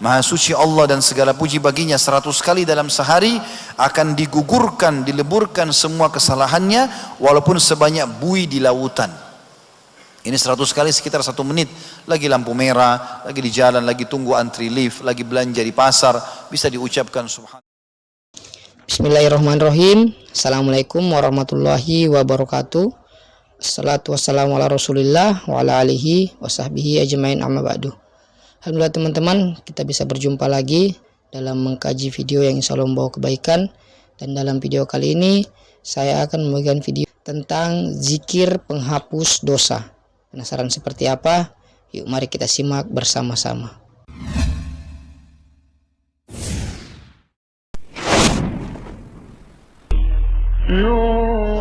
Maha suci Allah dan segala puji baginya 100 kali dalam sehari, akan digugurkan, dileburkan semua kesalahannya walaupun sebanyak buih di lautan. Ini 100 kali sekitar 1 menit. Lagi lampu merah, lagi di jalan, lagi tunggu antri lift, lagi belanja di pasar, bisa diucapkan subhanallah. Bismillahirrahmanirrahim. Assalamualaikum warahmatullahi wabarakatuh. Assalatu wassalamu ala rasulillah wa ala alihi wa sahbihi ajmain, amma ba'du. Alhamdulillah teman-teman, kita bisa berjumpa lagi dalam mengkaji video yang insya Allah membawa kebaikan. Dan dalam video kali ini saya akan membagikan video tentang zikir penghapus dosa. Penasaran seperti apa? Yuk mari kita simak bersama-sama.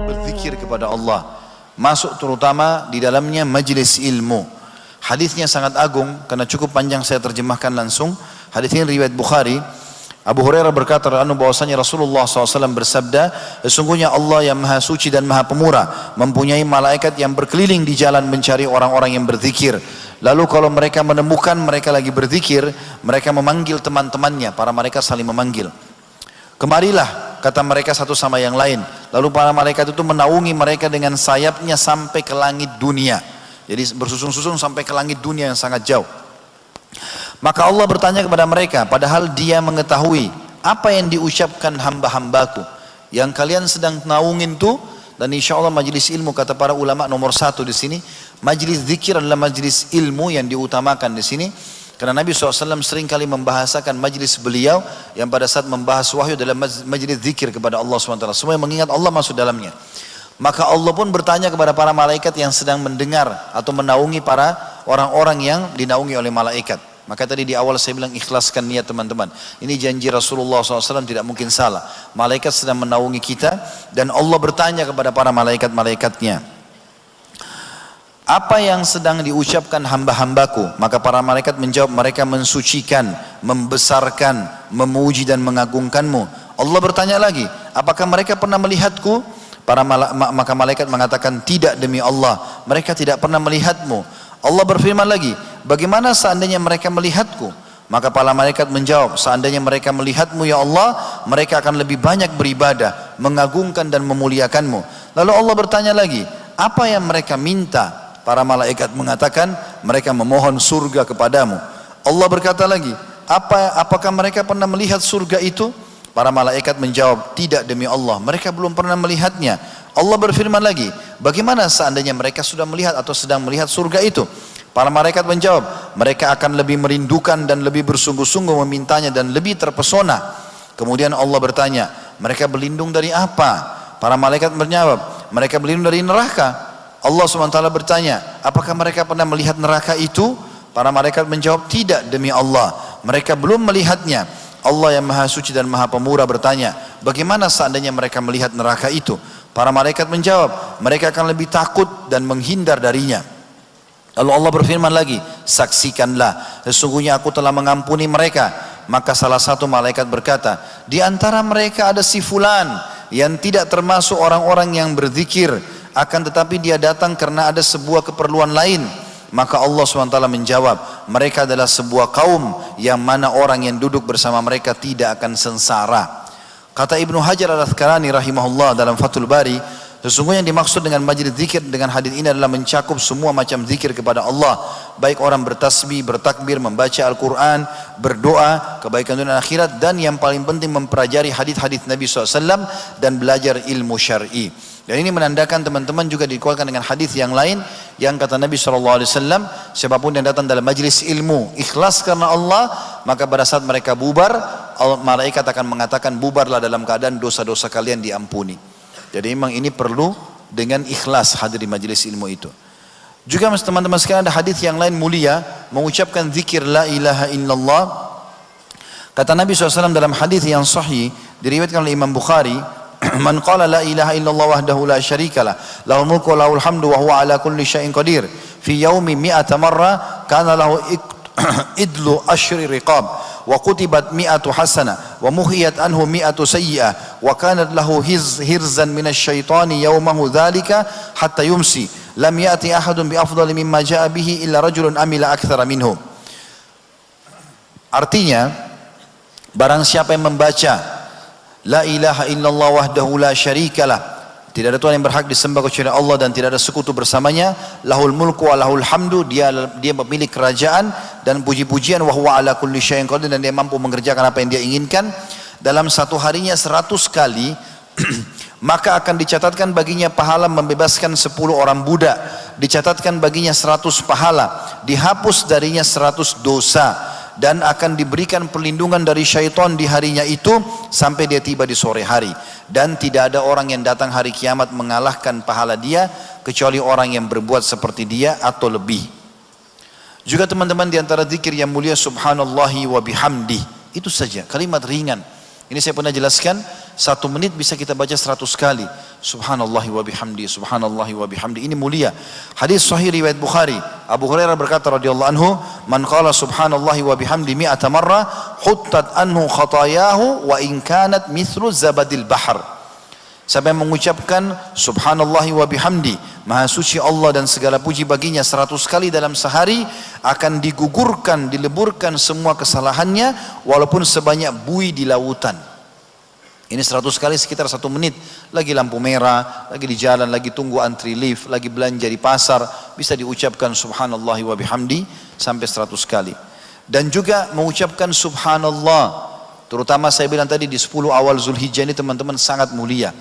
Berzikir kepada Allah, masuk terutama di dalamnya majlis ilmu. Hadisnya sangat agung karena cukup panjang, saya terjemahkan langsung. Hadis ini riwayat Bukhari. Abu Hurairah berkata bahwasanya Rasulullah SAW bersabda, sesungguhnya Allah yang maha suci dan maha pemurah mempunyai malaikat yang berkeliling di jalan mencari orang-orang yang berzikir. Lalu kalau mereka menemukan mereka lagi berzikir, mereka memanggil teman-temannya. Para malaikat saling memanggil, kemarilah, kata mereka satu sama yang lain. Lalu para malaikat itu menaungi mereka dengan sayapnya sampai ke langit dunia. Jadi bersusun-susun sampai ke langit dunia yang sangat jauh. Maka Allah bertanya kepada mereka, padahal dia mengetahui apa yang diucapkan hamba-hambaku yang kalian sedang naungin tuh. Dan insya Allah majlis ilmu, kata para ulama, nomor 1 di sini. Majlis zikir adalah majlis ilmu yang diutamakan di sini. Karena Nabi SAW sering kali membahasakan majlis beliau yang pada saat membahas wahyu dalam majlis zikir kepada Allah SWT. Semua yang mengingat Allah masuk dalamnya. Maka Allah pun bertanya kepada para malaikat yang sedang mendengar atau menaungi para orang-orang yang dinaungi oleh malaikat. Maka tadi di awal saya bilang ikhlaskan niat teman-teman. Ini janji Rasulullah SAW, tidak mungkin salah. Malaikat sedang menaungi kita dan Allah bertanya kepada para malaikat-malaikatnya, apa yang sedang diucapkan hamba-hambaku? Maka para malaikat menjawab, mereka mensucikan, membesarkan, memuji dan mengagungkanmu. Allah bertanya lagi, apakah mereka pernah melihatku? Maka malaikat mengatakan, tidak demi Allah, mereka tidak pernah melihatmu. Allah berfirman lagi, bagaimana seandainya mereka melihatku? Maka para malaikat menjawab, seandainya mereka melihatmu ya Allah, mereka akan lebih banyak beribadah, mengagungkan dan memuliakanmu. Lalu Allah bertanya lagi, apa yang mereka minta? Para malaikat mengatakan, mereka memohon surga kepadamu. Allah berkata lagi, apakah mereka pernah melihat surga itu? Para malaikat menjawab, tidak demi Allah, mereka belum pernah melihatnya. Allah berfirman lagi, bagaimana seandainya mereka sudah melihat atau sedang melihat surga itu? Para malaikat menjawab, mereka akan lebih merindukan dan lebih bersungguh-sungguh memintanya dan lebih terpesona. Kemudian Allah bertanya, mereka berlindung dari apa? Para malaikat menjawab, mereka berlindung dari neraka. Allah SWT bertanya, apakah mereka pernah melihat neraka itu? Para malaikat menjawab, tidak demi Allah, mereka belum melihatnya. Allah yang maha suci dan maha pemurah bertanya, bagaimana seandainya mereka melihat neraka itu? Para malaikat menjawab, mereka akan lebih takut dan menghindar darinya. Lalu Allah berfirman lagi, saksikanlah, sesungguhnya aku telah mengampuni mereka. Maka salah satu malaikat berkata, di antara mereka ada si fulan yang tidak termasuk orang-orang yang berzikir, akan tetapi dia datang karena ada sebuah keperluan lain. Maka Allah SWT menjawab, mereka adalah sebuah kaum yang mana orang yang duduk bersama mereka tidak akan sengsara. Kata Ibnu Hajar Al-Asqalani rahimahullah dalam Fathul Bari, sesungguhnya yang dimaksud dengan majlis zikir dengan hadis ini adalah mencakup semua macam zikir kepada Allah, baik orang bertasbih, bertakbir, membaca Al-Quran, berdoa, kebaikan dunia dan akhirat, dan yang paling penting mempelajari hadis-hadis Nabi SAW dan belajar ilmu syar'i. Dan ini menandakan teman-teman juga dikuatkan dengan hadis yang lain yang kata Nabi SAW, siapapun yang datang dalam majlis ilmu ikhlas karena Allah, maka pada saat mereka bubar, malaikat akan mengatakan, bubarlah dalam keadaan dosa-dosa kalian diampuni. Jadi memang ini perlu dengan ikhlas hadir di majlis ilmu itu. Juga teman-teman sekalian, ada hadis yang lain mulia mengucapkan zikir la ilaha illallah. Kata Nabi SAW dalam hadis yang sahih diriwayatkan oleh Imam Bukhari, man qala la ilaha illallah wahdahu la syarikalah lahul mulku wa lahul hamdu wa huwa ala kulli syai'in qadir fi yaumi mi'ata marra kana lahu idlu asyri riqab wa kutibat mi'atu hasana wa muhiyat anhu mi'atu sayyi'ah wa kanat lahu hirzan minasyaitani yawmahu dhalika hatta yumsi lam ya'ti ahadun bi afdali mimma ja'a bihi illa rajulun amila akthara minhu. Artinya, barang siapa yang membaca La ilaha illallah wahdahu la syarikalah, tidak ada Tuhan yang berhak disembah kecuali Allah dan tidak ada sekutu bersamanya, lahul mulku wa lahul hamdu, dia pemilik kerajaan dan puji-pujian, wa huwa ala kulli syai'in qadir, dan dia mampu mengerjakan apa yang dia inginkan. Dalam satu harinya 100 kali maka akan dicatatkan baginya pahala membebaskan 10 orang budak, dicatatkan baginya 100 pahala, dihapus darinya 100 dosa, dan akan diberikan perlindungan dari syaitan di harinya itu sampai dia tiba di sore hari. Dan tidak ada orang yang datang hari kiamat mengalahkan pahala dia kecuali orang yang berbuat seperti dia atau lebih. Juga teman-teman, di antara zikir yang mulia subhanallahi wa bihamdi, itu saja kalimat ringan. Ini saya pernah jelaskan, 1 menit bisa kita baca 100 kali. Subhanallahi wa bihamdi, subhanallahi wa bihamdi. Ini mulia. Hadis sahih riwayat Bukhari. Abu Hurairah berkata radhiyallahu anhu, "Man qala subhanallahi wa bihamdi mi'ata marrah, huttat anhu khatayahu wa in kanat mithlu zabadil bahr." Siapa yang mengucapkan subhanallahi wa bihamdi, maha suci Allah dan segala puji baginya 100 kali dalam sehari, akan digugurkan, dileburkan semua kesalahannya walaupun sebanyak buih di lautan. Ini 100 kali sekitar 1 menit. Lagi lampu merah, lagi di jalan, lagi tunggu antri lift, lagi belanja di pasar, bisa diucapkan subhanallahi wa bihamdi sampai 100 kali. Dan juga mengucapkan subhanallah, terutama saya bilang tadi di 10 awal Zulhijjah ini teman-teman sangat mulia.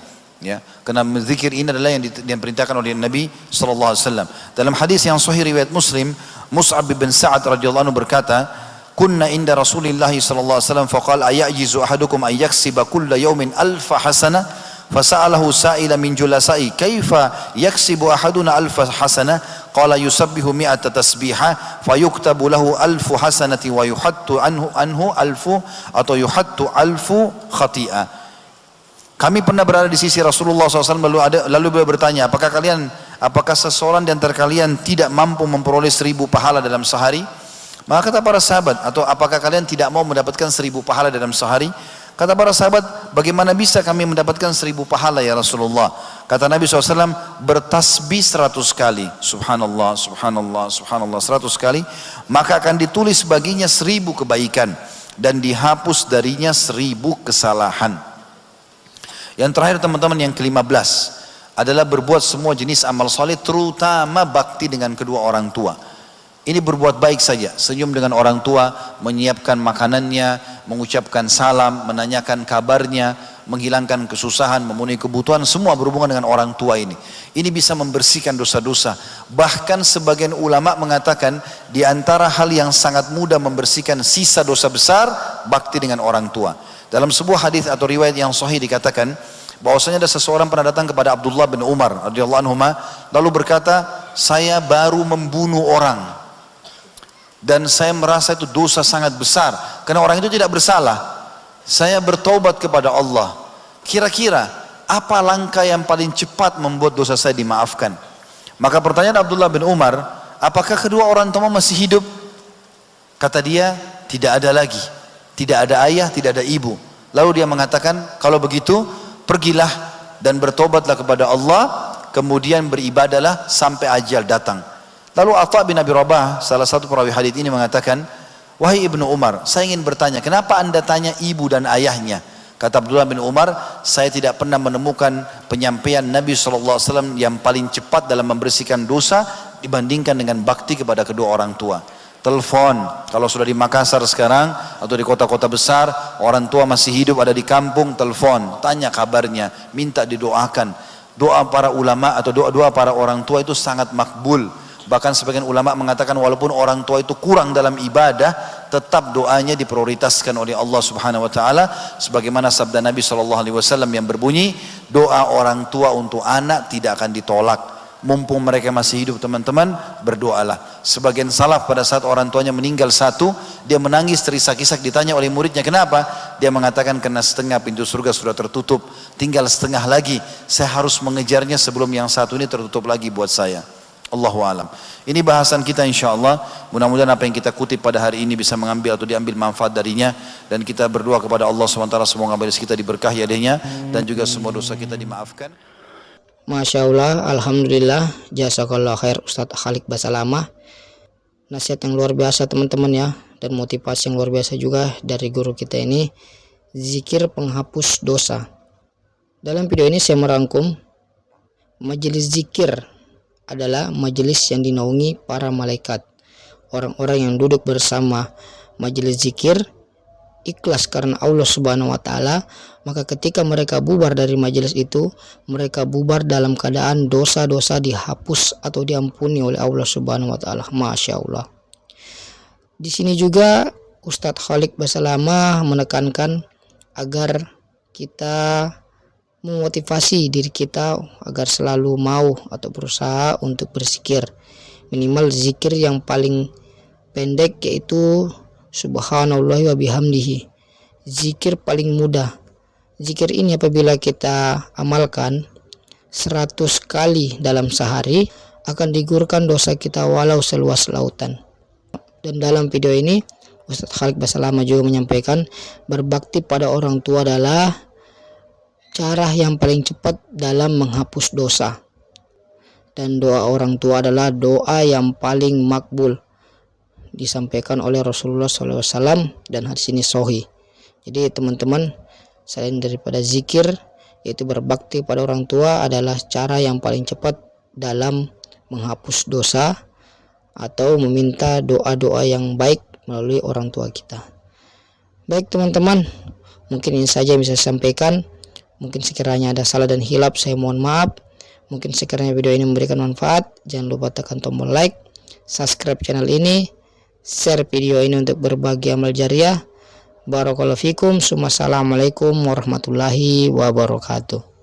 Ya, karena zikir ini adalah yang diperintahkan oleh Nabi sallallahu alaihi wasallam. Dalam hadis yang sahih riwayat Muslim, Mus'ab bin Sa'ad radhiyallahu anhu berkata, "Kunna inda Rasulillah sallallahu alaihi wasallam faqala ayajizu ahadukum ay yaksiba kulla yawmin alfa hasanah fasa'alahu sa'ila min julasai kaifa yaksibu ahaduna alfa hasanah qala yusabbihu mi'ata tasbihah fayuktabu lahu alfu hasanati wa yuhattu anhu alfu atau yuhattu alfu khati'ah." Kami pernah berada di sisi Rasulullah SAW lalu beliau bertanya, apakah seseorang di antara kalian tidak mampu memperoleh 1000 pahala dalam sehari? Maka kata para sahabat, atau apakah kalian tidak mau mendapatkan 1000 pahala dalam sehari? Kata para sahabat, bagaimana bisa kami mendapatkan 1000 pahala ya Rasulullah? Kata Nabi SAW, bertasbih 100 kali, subhanallah, subhanallah, subhanallah 100 kali, maka akan ditulis baginya 1000 kebaikan dan dihapus darinya 1000 kesalahan. Yang terakhir teman-teman, yang ke-15 adalah berbuat semua jenis amal soleh, terutama bakti dengan kedua orang tua. Ini berbuat baik saja, senyum dengan orang tua, menyiapkan makanannya, mengucapkan salam, menanyakan kabarnya, menghilangkan kesusahan, memenuhi kebutuhan, semua berhubungan dengan orang tua ini. Ini bisa membersihkan dosa-dosa. Bahkan sebagian ulama mengatakan di antara hal yang sangat mudah membersihkan sisa dosa besar, bakti dengan orang tua. Dalam sebuah hadis atau riwayat yang sahih dikatakan bahwasanya ada seseorang pernah datang kepada Abdullah bin Umar radhiyallahu anhu lalu berkata, "Saya baru membunuh orang dan saya merasa itu dosa sangat besar karena orang itu tidak bersalah. Saya bertaubat kepada Allah. Kira-kira apa langkah yang paling cepat membuat dosa saya dimaafkan?" Maka pertanyaan Abdullah bin Umar, "Apakah kedua orang tua masih hidup?" Kata dia, "Tidak ada lagi. Tidak ada ayah, tidak ada ibu." Lalu dia mengatakan, "Kalau begitu pergilah dan bertobatlah kepada Allah, kemudian beribadalah sampai ajal datang." Lalu Atha bin Abi Rabah, salah satu perawi hadis ini mengatakan, "Wahai Ibnu Umar, saya ingin bertanya, kenapa anda tanya ibu dan ayahnya?" Kata Abdullah bin Umar, "Saya tidak pernah menemukan penyampaian Nabi SAW yang paling cepat dalam membersihkan dosa dibandingkan dengan bakti kepada kedua orang tua." Telepon, kalau sudah di Makassar sekarang atau di kota-kota besar, orang tua masih hidup ada di kampung, telepon, tanya kabarnya, minta didoakan. Doa para ulama atau doa para orang tua itu sangat makbul. Bahkan sebagian ulama mengatakan walaupun orang tua itu kurang dalam ibadah, tetap doanya diprioritaskan oleh Allah Subhanahu wa taala, sebagaimana sabda Nabi SAW yang berbunyi, doa orang tua untuk anak tidak akan ditolak. Mumpung mereka masih hidup teman-teman, berdoalah. Sebagian salaf pada saat orang tuanya meninggal satu, dia menangis terisak-isak, ditanya oleh muridnya, "Kenapa?" Dia mengatakan, "Karena setengah pintu surga sudah tertutup, tinggal setengah lagi, saya harus mengejarnya sebelum yang satu ini tertutup lagi buat saya." Allahu alam. Ini bahasan kita insyaallah. Mudah-mudahan apa yang kita kutip pada hari ini bisa mengambil atau diambil manfaat darinya, dan kita berdoa kepada Allah SWT semoga majelis kita diberkahi adanya dan juga semua dosa kita dimaafkan. Masya Allah, Alhamdulillah, jazakallah khair Ustadz Khalik Basalamah. Nasihat yang luar biasa teman-teman ya. dan motivasi yang luar biasa juga dari guru kita ini, zikir penghapus dosa. Dalam video ini saya merangkum, majelis zikir adalah majelis yang dinaungi para malaikat. Orang-orang yang duduk bersama majelis zikir ikhlas karena Allah Subhanahu wa taala, maka ketika mereka bubar dari majelis itu, mereka bubar dalam keadaan dosa-dosa dihapus atau diampuni oleh Allah Subhanahu wa taala. Masya Allah. Di sini juga Ustadz Khalik Basalamah menekankan agar kita memotivasi diri kita agar selalu mau atau berusaha untuk berzikir. Minimal zikir yang paling pendek yaitu subhanallah wa bihamdihi. Zikir paling mudah. Zikir ini apabila kita amalkan 100 kali dalam sehari akan digugurkan dosa kita walau seluas lautan. Dan dalam video ini Ustadz Khalik Basalamah juga menyampaikan berbakti pada orang tua adalah cara yang paling cepat dalam menghapus dosa. Dan doa orang tua adalah doa yang paling makbul, disampaikan oleh Rasulullah SAW, dan hadis ini sahih. Jadi teman-teman, selain daripada zikir, yaitu berbakti pada orang tua adalah cara yang paling cepat dalam menghapus dosa atau meminta doa-doa yang baik melalui orang tua kita. Baik teman-teman, mungkin ini saja yang bisa saya sampaikan. Mungkin sekiranya ada salah dan hilap, saya mohon maaf. Mungkin sekiranya video ini memberikan manfaat, jangan lupa tekan tombol like, subscribe channel ini, share video ini untuk berbagi amal jariah. Barakallahu fikum. Assalamualaikum warahmatullahi wabarakatuh.